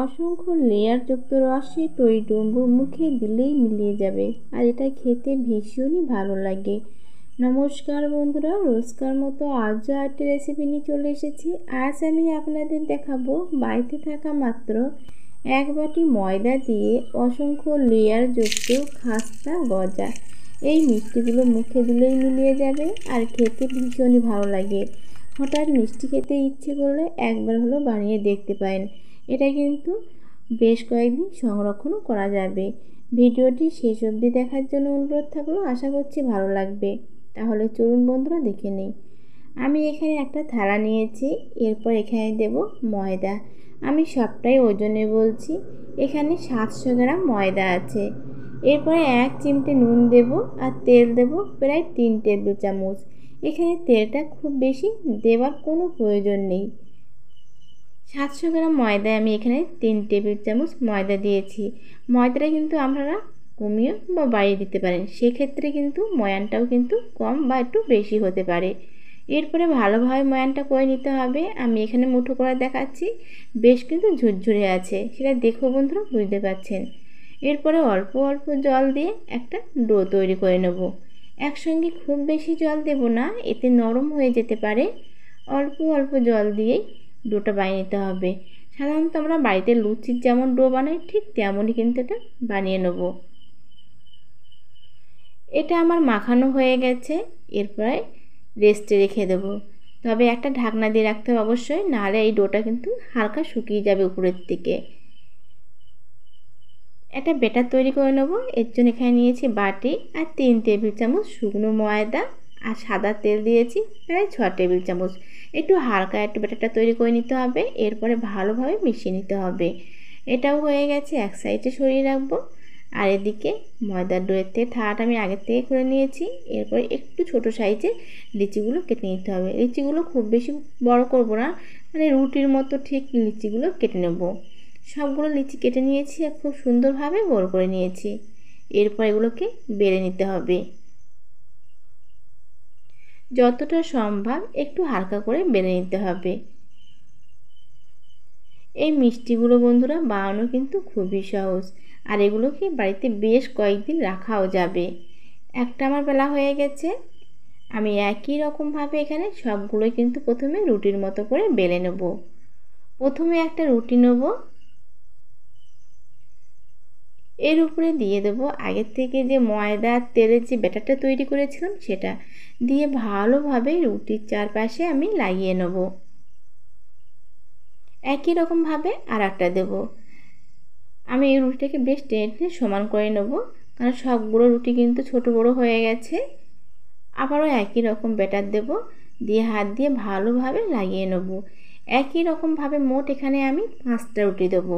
অসংখ্য লেয়ারযুক্ত রসে টই ডুম্বুর মুখে দিলেই মিলিয়ে যাবে, আর এটা খেতে ভীষণই ভালো লাগে। নমস্কার বন্ধুরা, রোজকার মতো আজও একটা রেসিপি নিয়ে চলে এসেছি। আজ আমি আপনাদের দেখাবো বাড়িতে থাকা মাত্র এক বাটি ময়দা দিয়ে অসংখ্য লেয়ারযুক্ত খাস্তা গজা। এই মিষ্টিগুলো মুখে দিলেই মিলিয়ে যাবে আর খেতে ভীষণই ভালো লাগে। হঠাৎ মিষ্টি খেতে ইচ্ছে করলে একবার হলো বানিয়ে দেখতে পারেন। এটা কিন্তু বেশ কয়েকদিন সংরক্ষণও করা যাবে। ভিডিওটি শেষ অবধি দেখার জন্য অনুরোধ থাকলো, আশা করছি ভালো লাগবে। তাহলে চলুন বন্ধুরা দেখে নিই। আমি এখানে একটা থালা নিয়েছি, এরপর এখানে দেব ময়দা। আমি সবটাই ওজনে বলছি। এখানে 700 গ্রাম ময়দা আছে। এরপরে 1 চিমটে নুন দেব আর তেল দেব প্রায় 3 টেবিল চামচ। এখানে তেলটা খুব বেশি দেওয়ার কোনো প্রয়োজন নেই। 700 গ্রাম ময়দায় আমি এখানে 3 টেবিল চামচ ময়দা দিয়েছি। ময়দাটা কিন্তু আপনারা কমিয়ে বা বাড়িয়ে দিতে পারেন, সেক্ষেত্রে কিন্তু ময়ানটাও কিন্তু কম বা একটু বেশি হতে পারে। এরপরে ভালোভাবে ময়ানটা করে নিতে হবে। আমি এখানে মুঠো করে দেখাচ্ছি, বেশ কিন্তু ঝুরঝুরে আছে, সেটা দেখো বন্ধুরা বুঝতে পারছেন। এরপরে অল্প অল্প জল দিয়ে একটা ডো তৈরি করে নেব। একসঙ্গে খুব বেশি জল দেব না, এতে নরম হয়ে যেতে পারে। অল্প অল্প জল দিয়েই ডোটা বানিয়ে নিতে হবে। সাধারণত আমরা বাড়িতে লুচির যেমন ডো বানাই ঠিক তেমনই কিন্তু এটা বানিয়ে নেব। এটা আমার মাখানো হয়ে গেছে, এরপরে রেস্টে রেখে দেব। তবে একটা ঢাকনা দিয়ে রাখতে হবে অবশ্যই, নাহলে এই ডোটা কিন্তু হালকা শুকিয়ে যাবে উপরের থেকে। একটা ব্যাটার তৈরি করে নেব। এর জন্য এখানে নিয়েছি বাটি আর 3 টেবিল চামচ শুকনো ময়দা আর সাদা তেল দিয়েছি প্রায় 6 টেবিল চামচ। একটু হালকা একটু ব্যাটারটা তৈরি করে নিতে হবে, এরপরে ভালোভাবে মিশিয়ে নিতে হবে। এটাও হয়ে গেছে, এক সাইডে সরিয়ে রাখবো। আর এদিকে ময়দার ডোয়ের থেকে থালাটা আমি আগের থেকে করে নিয়েছি। এরপরে একটু ছোট সাইজে লিচিগুলো কেটে নিতে হবে। লিচিগুলো খুব বেশি বড় করব না, মানে রুটির মতো ঠিক লিচিগুলো কেটে নেব। সবগুলো লিচি কেটে নিয়েছি আর খুব সুন্দরভাবে গোল করে নিয়েছি। এরপর এগুলোকে বেলে নিতে হবে। যতটা সম্ভব একটু হালকা করে বেলে নিতে হবে। এই মিষ্টিগুলো বন্ধুরা বানানো কিন্তু খুবই সহজ, আর এগুলোকে বাড়িতে বেশ কয়েকদিন রাখাও যাবে। একটা আমার বেলা হয়ে গেছে। আমি একই রকমভাবে এখানে সবগুলোই কিন্তু প্রথমে রুটির মতো করে বেলে নেব। প্রথমে একটা রুটি নেব, এর উপরে দিয়ে দেবো আগের থেকে যে ময়দা তেলের যে ব্যাটারটা তৈরি করেছিলাম সেটা দিয়ে ভালোভাবে রুটির চারপাশে আমি লাগিয়ে নেব। একই রকমভাবে আর একটা দেবো। আমি এই রুটিটাকে বেশ টেনে সমান করে নেব, কারণ সবগুলো রুটি কিন্তু ছোট বড় হয়ে গেছে। আবারও একই রকম ব্যাটার দেব, দিয়ে হাত দিয়ে ভালোভাবে লাগিয়ে নেব। একই রকমভাবে মোট এখানে আমি 5টা রুটি দেবো।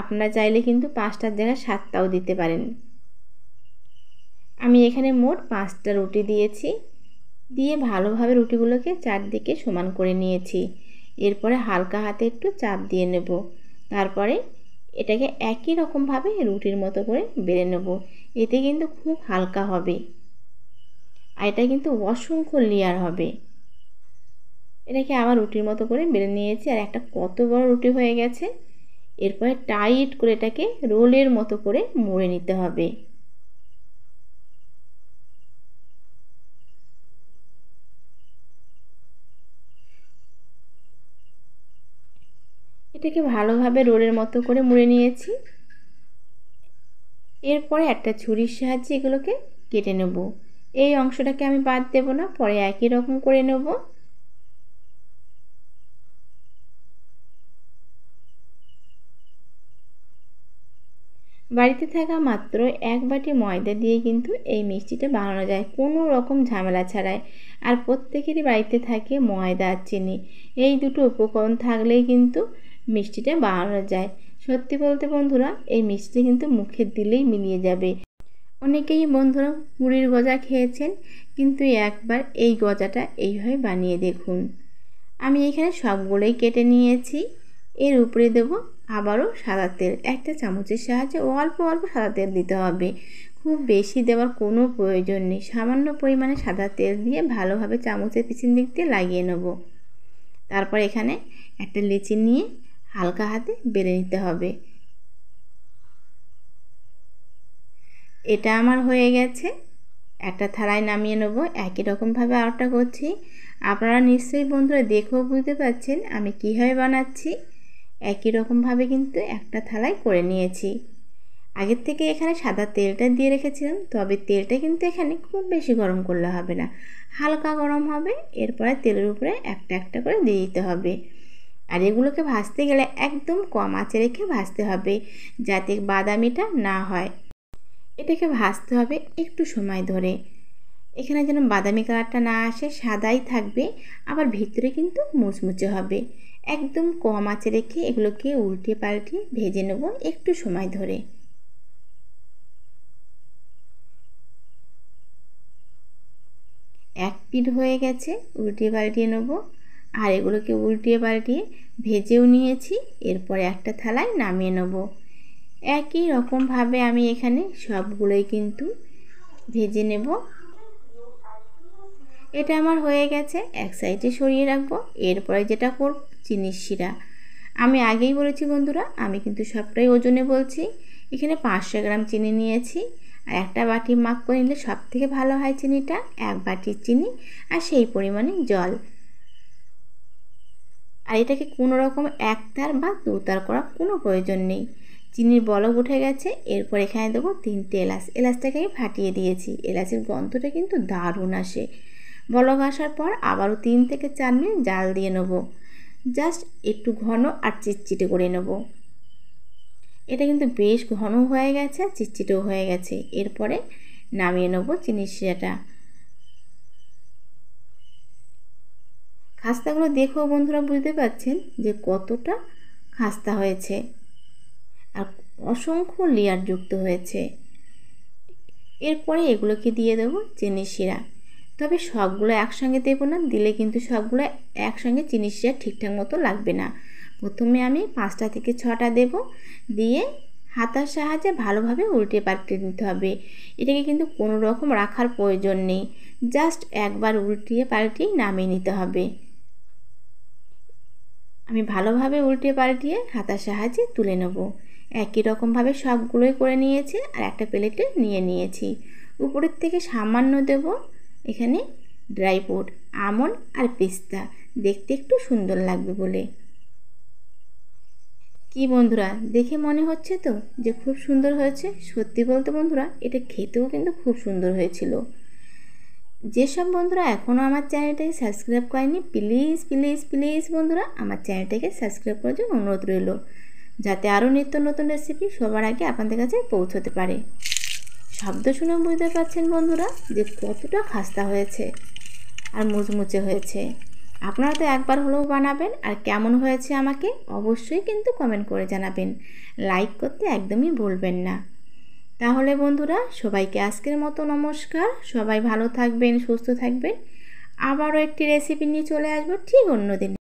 আপনারা চাইলে কিন্তু 5টার জায়গায় 7টাও দিতে পারেন। আমি এখানে মোট 5টা রুটি দিয়েছি, দিয়ে ভালোভাবে রুটিগুলোকে চারদিকে সমান করে নিয়েছি। এরপরে হালকা হাতে একটু চাপ দিয়ে নেব। তারপরে এটাকে একই রকমভাবে রুটির মতো করে বেলে নেব। এতে কিন্তু খুব হালকা হবে, আর এটা কিন্তু অসংখ্য লেয়ার হবে। এটাকে আবার রুটির মতো করে বেলে নিয়েছি, আর একটা কত বড় রুটি হয়ে গেছে। এরপরে টাইট করে এটাকে রোলের মতো করে মুড়ে নিতে হবে। এটাকে ভালোভাবে রোলের মতো করে মুড়ে নিয়েছি। এরপরে একটা ছুরির সাহায্যে এগুলোকে কেটে নেব। এই অংশটাকে আমি বাদ দেব না, পরে একই রকম করে নেব। বাড়িতে থাকা মাত্র এক বাটি ময়দা দিয়ে কিন্তু এই মিষ্টিটা বানানো যায় কোনো রকম ঝামেলা ছাড়াই। আর প্রত্যেকেরই বাড়িতে থাকে ময়দা আর চিনি, এই দুটো উপকরণ থাকলেই কিন্তু মিষ্টিটা বানানো যায়। সত্যি বলতে বন্ধুরা, এই মিষ্টি কিন্তু মুখে দিলেই মিলিয়ে যাবে। অনেকেই বন্ধুরা মুড়ির গজা খেয়েছেন, কিন্তু একবার এই গজাটা এইভাবে বানিয়ে দেখুন। আমি এখানে সবগুলোই কেটে নিয়েছি। এর উপরে দেব আবারও সাদা তেল। একটা চামচের সাহায্যে অল্প অল্প সাদা তেল দিতে হবে, খুব বেশি দেওয়ার কোনো প্রয়োজন নেই। সামান্য পরিমাণে সাদা তেল দিয়ে ভালোভাবে চামচের পিছন দিক দিয়ে লাগিয়ে নেব। তারপর এখানে একটা লিচি নিয়ে হালকা হাতে বেলে নিতে হবে। এটা আমার হয়ে গেছে, একটা থালায় নামিয়ে নেব। একই রকমভাবে আরেকটা করছি। আপনারা নিশ্চয়ই বন্ধুরা দেখেও বুঝতে পারছেন আমি কীভাবে বানাচ্ছি। একই রকমভাবে কিন্তু একটা থালায় করে নিয়েছি। আগের থেকে এখানে সাদা তেলটা দিয়ে রেখেছিলাম, তবে তেলটা কিন্তু এখানে খুব বেশি গরম করলে হবে না, হালকা গরম হবে। এরপরে তেলের উপরে একটা একটা করে দিয়ে দিতে হবে। আর এগুলোকে ভাজতে গেলে একদম কম আঁচে রেখে ভাজতে হবে, যাতে বাদামিটা না হয়। এটাকে ভাজতে হবে একটু সময় ধরে। এখানে যেন বাদামি কালারটা না আসে, সাদাই থাকবে, আবার ভিতরে কিন্তু মুচমুচে হবে। একদম কম আঁচে রেখে এগুলোকে উল্টে পাল্টে ভেজে নেব একটু সময় ধরে। এক পিঠ হয়ে গেছে, উল্টিয়ে পাল্টিয়ে নেব। আর এগুলোকে উল্টিয়ে পাল্টিয়ে ভেজেও নিয়েছি। এরপরে একটা থালায় নামিয়ে নেব। একই রকমভাবে আমি এখানে সবগুলোই কিন্তু ভেজে নেব। এটা আমার হয়ে গেছে, এক সাইডে সরিয়ে রাখবো। এরপরে যেটা করব, চিনির শিরা। আমি আগেই বলেছি বন্ধুরা, আমি কিন্তু সবটাই ওজনে বলছি। এখানে 500 গ্রাম চিনি নিয়েছি। আর একটা বাটি মাপ করে নিলে সব থেকে ভালো হয় চিনিটা। এক বাটি চিনি আর সেই পরিমাণে জল। আর এটাকে কোনো রকম একতার বা দুতার করার কোনো প্রয়োজন নেই। চিনির বলক উঠে গেছে। এরপর এখানে দেবো 3টে এলাচ। এলাচটাকে আমি ফাটিয়ে দিয়েছি। এলাচের গন্ধটা কিন্তু দারুণ আসে। বলক আসার পর আবারও 3 থেকে 4 মিনিট জাল দিয়ে নেব। জাস্ট একটু ঘন আর চিটচিটে করে নেব। এটা কিন্তু বেশ ঘন হয়ে গেছে, চিটচিটেও হয়ে গেছে। এরপরে নামিয়ে নেব চিনির শিরাটা। খাস্তাগুলো দেখেও বন্ধুরা বুঝতে পারছেন যে কতটা খাস্তা হয়েছে আর অসংখ্য লেয়ার যুক্ত হয়েছে। এরপরে এগুলোকে দিয়ে দেবো চিনির শিরা। তবে সবগুলো একসঙ্গে দেবো না, দিলে কিন্তু সবগুলো একসঙ্গে চিনির শিরা ঠিকঠাক মতো লাগবে না। প্রথমে আমি 5টা থেকে 6টা দেব, দিয়ে হাতার সাহায্যে ভালোভাবে উল্টে পাল্টে নিতে হবে। এটাকে কিন্তু কোনো রকম রাখার প্রয়োজন নেই, জাস্ট একবার উল্টিয়ে পাল্টিয়ে নামিয়ে নিতে হবে। আমি ভালোভাবে উল্টে পাল্টিয়ে হাতার সাহায্যে তুলে নেব। একই রকমভাবে সবগুলোই করে নিয়েছি আর একটা প্লেটে নিয়ে নিয়েছি। উপরের থেকে সামান্য দেব এখানে ড্রাই ফ্রুট, আমন্ড আর পিস্তা, দেখতে একটু সুন্দর লাগবে বলে। কি বন্ধুরা, দেখে মনে হচ্ছে তো যে খুব সুন্দর হয়েছে? সত্যি বলতে বন্ধুরা, এটা খেতেও কিন্তু খুব সুন্দর হয়েছিল। যেসব বন্ধুরা এখনও আমার চ্যানেলটাকে সাবস্ক্রাইব করেনি, প্লিজ প্লিজ প্লিজ বন্ধুরা আমার চ্যানেলটাকে সাবস্ক্রাইব করার জন্য অনুরোধ রইল, যাতে আরও নিত্য নতুন রেসিপি সবার আগে আপনাদের কাছে পৌঁছতে পারে। শব্দ শুনে বুঝতে পারছেন বন্ধুরা যে কতটা খাস্তা হয়েছে আর মুচমুচে হয়েছে। আপনারা তো একবার হলেও বানাবেন, আর কেমন হয়েছে আমাকে অবশ্যই কিন্তু কমেন্ট করে জানাবেন। লাইক করতে একদমই ভুলবেন না। তাহলে বন্ধুরা, সবাইকে আজকের মতো নমস্কার। সবাই ভালো থাকবেন, সুস্থ থাকবেন। আবারও একটি রেসিপি নিয়ে চলে আসবো ঠিক অন্য দিন।